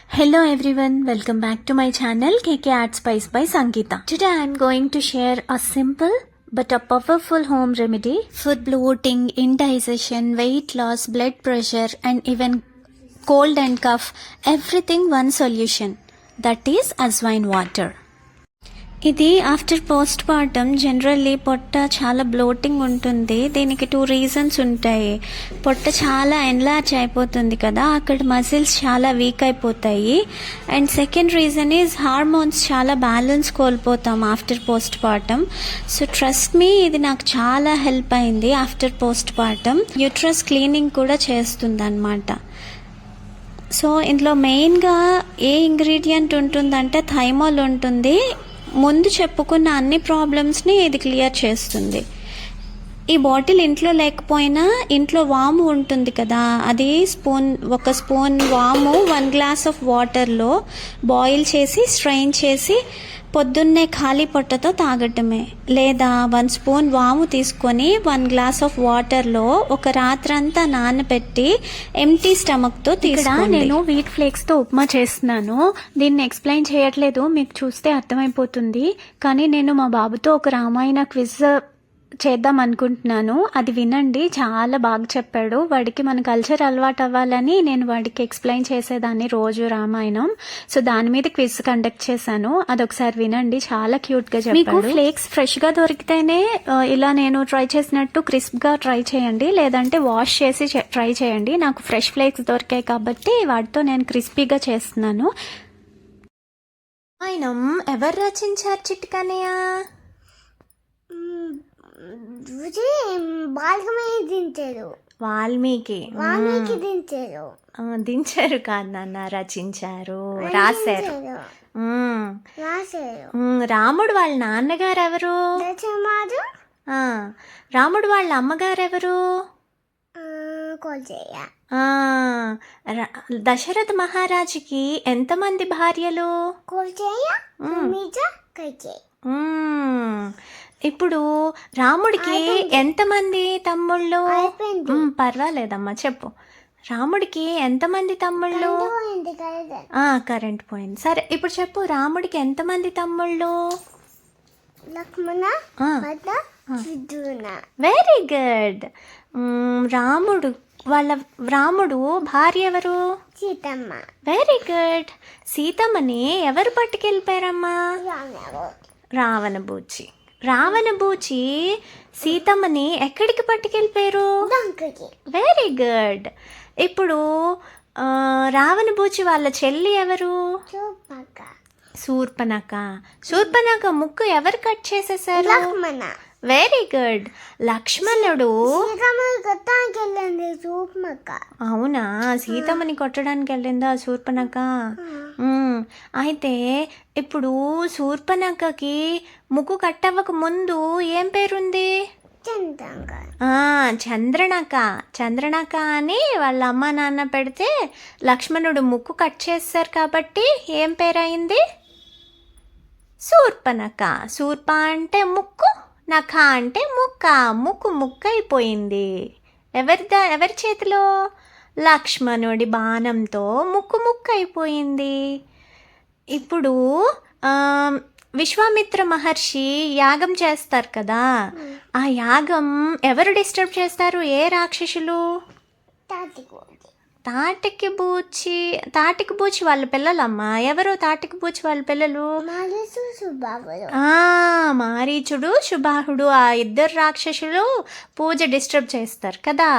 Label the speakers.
Speaker 1: Hello everyone, welcome back to my channel KK Art Spice by Sangeeta. Today I am going to share a simple but a powerful home remedy for bloating, indigestion, weight loss, blood pressure and even cold and cough. Everything one solution, that is Ajwain water. ఇది after post partum generally పొట్ట చాలా bloating ఉంటుంది. దీనికి 2 reasons ఉంటాయి. పొట్ట చాలా enlarge అయిపోతుంది కదా, అక్కడ మజిల్స్ చాలా వీక్ అయిపోతాయి. And second reason is hormones చాలా బ్యాలెన్స్ కోల్పోతాం after postpartum. So trust me, ఇది నాకు చాలా హెల్ప్ అయింది. After postpartum uterus cleaning కూడా చేస్తుంది అన్నమాట. సో ఇందులో మెయిన్గా ఏ ఇంగ్రీడియంట్ ఉంటుందంటే థైమాల్ ఉంటుంది. ముందు చెప్పుకున్న అన్ని ప్రాబ్లమ్స్ని ఇది క్లియర్ చేస్తుంది. ఈ బాటిల్ ఇంట్లో లేకపోయినా ఇంట్లో వాము ఉంటుంది కదా, అది ఒక స్పూన్ వాము 1 గ్లాస్ ఆఫ్ వాటర్లో బాయిల్ చేసి స్ట్రెయిన్ చేసి పొద్దున్నే ఖాళీ పొట్టతో తాగటమే. లేదా 1 స్పూన్ వాము తీసుకొని 1 గ్లాస్ ఆఫ్ వాటర్లో ఒక రాత్రంతా నానబెట్టి ఎంటీ స్టమక్తో తీసుకోండి. నేను వీట్ ఫ్లేక్స్తో ఉప్మా చేస్తున్నాను. దీన్ని ఎక్స్ప్లెయిన్ చేయట్లేదు, మీకు చూస్తే అర్థమైపోతుంది. కానీ నేను మా బాబుతో ఒక రామాయణ క్విజ్ చేద్దాం అనుకుంటున్నాను, అది వినండి. చాలా బాగా చెప్పాడు. వాడికి మన కల్చర్ అలవాటు అవ్వాలని నేను వాడికి ఎక్స్ప్లెయిన్ చేసేదాన్ని రోజు రామాయణం. సో దాని మీద క్విజ్ కండక్ట్ చేశాను, అదొకసారి వినండి. చాలా క్యూట్గా చెప్పాడు. మీకు ఫ్లేక్స్ ఫ్రెష్గా దొరికితేనే ఇలా నేను ట్రై చేసినట్టు క్రిస్ప్గా ట్రై చేయండి, లేదంటే వాష్ చేసి ట్రై చేయండి. నాకు ఫ్రెష్ ఫ్లేక్స్ దొరికాయి కాబట్టి వాటితో నేను క్రిస్పీగా చేస్తున్నాను. రామాయణం ఎవరు రచించారు చిట్కనయ్య? వాల్మీకి దించారు కాదు నాన్న, రచించారు, రాశారు. రాముడు వాళ్ళ నాన్నగారు ఎవరు? రాముడు వాళ్ళ అమ్మగారు ఎవరు? దశరథ మహారాజుకి ఎంతమంది భార్యలు? ఇప్పుడు రాముడికి ఎంతమంది తమ్ముళ్ళు? పర్వాలేదమ్మా, చెప్పు. రాముడికి ఎంతమంది తమ్ముళ్ళు? కరెంట్ పోయింది. సరే, ఇప్పుడు చెప్పు, రాముడికి ఎంతమంది తమ్ముళ్ళు? Very good. రాముడు భార్య ఎవరు? సీతమ్మ. Very good. సీతమ్మని ఎవరు పట్టుకెళ్ళిపోయారమ్మా? రావణబూచి సీతమ్మని ఎక్కడికి పట్టుకెళ్ళిపోయారు? Very good. ఇప్పుడు రావణబూచి వాళ్ళ చెల్లి ఎవరు? శూర్పణఖ ముక్కు ఎవరు కట్ చేసేసారు? Very good. లక్ష్మణుడు. అవునా, సీతమ్మని కొట్టడానికి వెళ్ళిందా శూర్పణఖ? అయితే ఇప్పుడు శూర్పణఖకి ముక్కు కట్టవక ముందు ఏం పేరుంది? చంద్రనఖ అని వాళ్ళ అమ్మ నాన్న పెడితే లక్ష్మణుడు ముక్కు కట్ చేస్తారు కాబట్టి ఏం పేరైంది? శూర్పణఖ. శూర్ప అంటే ముక్కు, నఖ అంటే ముక్కు అయిపోయింది. ఎవరి చేతిలో? లక్ష్మణుడి బాణంతో ముక్కు అయిపోయింది. ఇప్పుడు విశ్వామిత్ర మహర్షి యాగం చేస్తారు కదా, ఆ యాగం ఎవరు డిస్టర్బ్ చేస్తారు? ఏ రాక్షసులు? తాటికి బూచి వాళ్ళ పిల్లలమ్మా. ఎవరు తాటికి బూచి వాళ్ళ పిల్లలు? మారీచుడు, సుబాహుడు, ఆ 2 రాక్షసులు పూజ డిస్టర్బ్ చేస్తారు కదా.